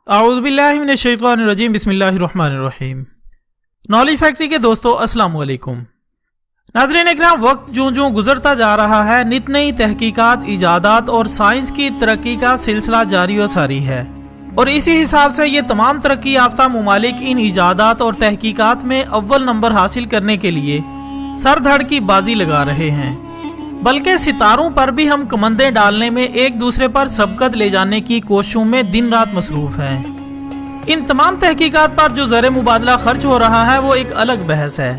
اعوذ باللہ من الشیطان الرجیم بسم اللہ الرحمن الرحیم۔ نالج فیکٹری کے دوستو السلام علیکم۔ ناظرین اکرام، وقت جوں گزرتا جا رہا ہے نت نئی تحقیقات، ایجادات اور سائنس کی ترقی کا سلسلہ جاری و ساری ہے، اور اسی حساب سے یہ تمام ترقی یافتہ ممالک ان ایجادات اور تحقیقات میں اول نمبر حاصل کرنے کے لیے سر دھڑ کی بازی لگا رہے ہیں، بلکہ ستاروں پر بھی ہم کمندیں ڈالنے میں ایک دوسرے پر سبقت لے جانے کی کوششوں میں دن رات مصروف ہیں۔ ان تمام تحقیقات پر جو زر مبادلہ خرچ ہو رہا ہے وہ ایک الگ بحث ہے،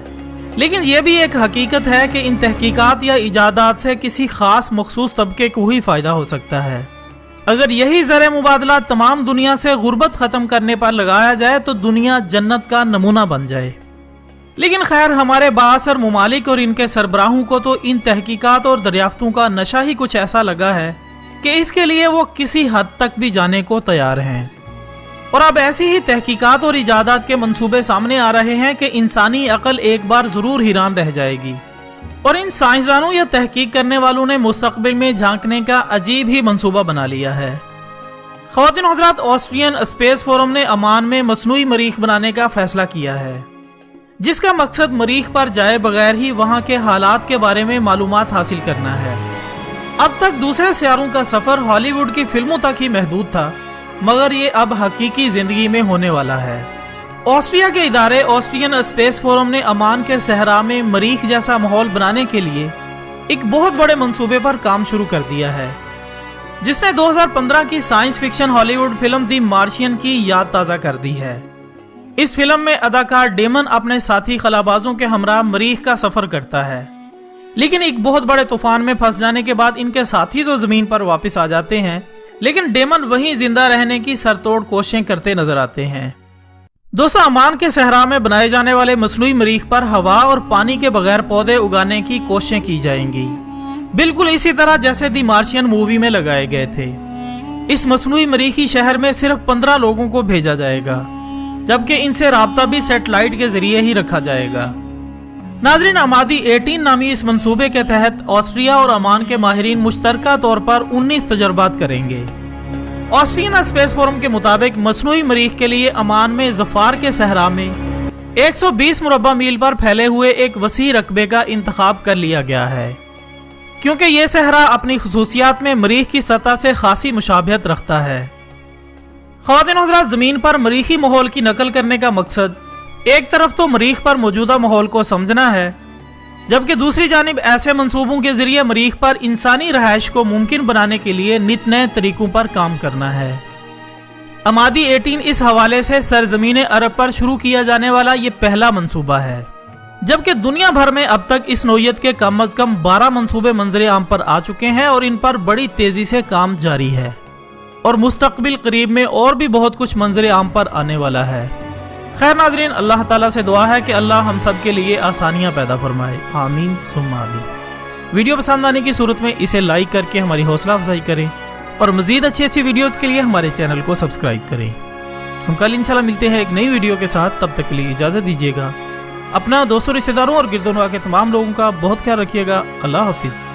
لیکن یہ بھی ایک حقیقت ہے کہ ان تحقیقات یا ایجادات سے کسی خاص مخصوص طبقے کو ہی فائدہ ہو سکتا ہے۔ اگر یہی زر مبادلہ تمام دنیا سے غربت ختم کرنے پر لگایا جائے تو دنیا جنت کا نمونہ بن جائے۔ لیکن خیر، ہمارے بااثر ممالک اور ان کے سربراہوں کو تو ان تحقیقات اور دریافتوں کا نشہ ہی کچھ ایسا لگا ہے کہ اس کے لیے وہ کسی حد تک بھی جانے کو تیار ہیں، اور اب ایسی ہی تحقیقات اور ایجادات کے منصوبے سامنے آ رہے ہیں کہ انسانی عقل ایک بار ضرور حیران رہ جائے گی، اور ان سائنسدانوں یا تحقیق کرنے والوں نے مستقبل میں جھانکنے کا عجیب ہی منصوبہ بنا لیا ہے۔ خواتین و حضرات، آسٹریلین اسپیس فورم نے عمان میں مصنوعی مریخ بنانے کا فیصلہ کیا ہے، جس کا مقصد مریخ پر جائے بغیر ہی وہاں کے حالات کے بارے میں معلومات حاصل کرنا ہے۔ اب تک دوسرے سیاروں کا سفر ہالی ووڈ کی فلموں تک ہی محدود تھا، مگر یہ اب حقیقی زندگی میں ہونے والا ہے۔ آسٹریا کے ادارے آسٹریلین اسپیس فورم نے عمان کے صحرا میں مریخ جیسا ماحول بنانے کے لیے ایک بہت بڑے منصوبے پر کام شروع کر دیا ہے، جس نے 2015 کی سائنس فکشن ہالی ووڈ فلم دی مارشین کی یاد تازہ کر دی ہے۔ اس فلم میں اداکار ڈیمن اپنے ساتھی خلابازوں کے ہمراہ مریخ کا سفر کرتا ہے، لیکن ایک بہت بڑے طوفان میں پھنس جانے کے بعد ان کے ساتھی تو زمین پر واپس آ جاتے ہیں، لیکن ڈیمن وہیں زندہ رہنے کی سرتوڑ کوششیں کرتے نظر آتے ہیں۔ دوستو، عمان کے صحرا میں بنائے جانے والے مصنوعی مریخ پر ہوا اور پانی کے بغیر پودے اگانے کی کوششیں کی جائیں گی، بالکل اسی طرح جیسے دی مارشین مووی میں لگائے گئے تھے۔ اس مصنوعی مریخی شہر میں صرف 15 لوگوں کو بھیجا جائے گا، جبکہ ان سے رابطہ بھی سیٹلائٹ کے ذریعے ہی رکھا جائے گا۔ ناظرین، امادی 18 نامی اس منصوبے کے تحت آسٹریا اور عمان کے ماہرین مشترکہ طور پر 19 تجربات کریں گے۔ آسٹریلین اسپیس فورم کے مطابق مصنوعی مریخ کے لیے عمان میں ظفار کے صحرا میں 120 مربع میل پر پھیلے ہوئے ایک وسیع رقبے کا انتخاب کر لیا گیا ہے، کیونکہ یہ صحرا اپنی خصوصیات میں مریخ کی سطح سے خاصی مشابہت رکھتا ہے۔ خواتین و حضرات، زمین پر مریخی ماحول کی نقل کرنے کا مقصد ایک طرف تو مریخ پر موجودہ ماحول کو سمجھنا ہے، جبکہ دوسری جانب ایسے منصوبوں کے ذریعے مریخ پر انسانی رہائش کو ممکن بنانے کے لیے نت نئے طریقوں پر کام کرنا ہے۔ امادی 18 اس حوالے سے سرزمین عرب پر شروع کیا جانے والا یہ پہلا منصوبہ ہے، جبکہ دنیا بھر میں اب تک اس نوعیت کے کم از کم 12 منصوبے منظر عام پر آ چکے ہیں، اور ان پر بڑی تیزی سے کام جاری ہے، اور مستقبل قریب میں اور بھی بہت کچھ منظر عام پر آنے والا ہے۔ خیر ناظرین، اللہ تعالیٰ سے دعا ہے کہ اللہ ہم سب کے لیے آسانیاں پیدا فرمائے، آمین ثم آمین۔ ویڈیو پسند آنے کی صورت میں اسے لائک کر کے ہماری حوصلہ افزائی کریں، اور مزید اچھی ویڈیوز کے لیے ہمارے چینل کو سبسکرائب کریں۔ ہم کل انشاءاللہ ملتے ہیں ایک نئی ویڈیو کے ساتھ، تب تک کے لیے اجازت دیجیے گا۔ اپنا دوستوں، رشتہ داروں اور گرد و نواح کے تمام لوگوں کا بہت خیال رکھیے گا۔ اللہ حافظ۔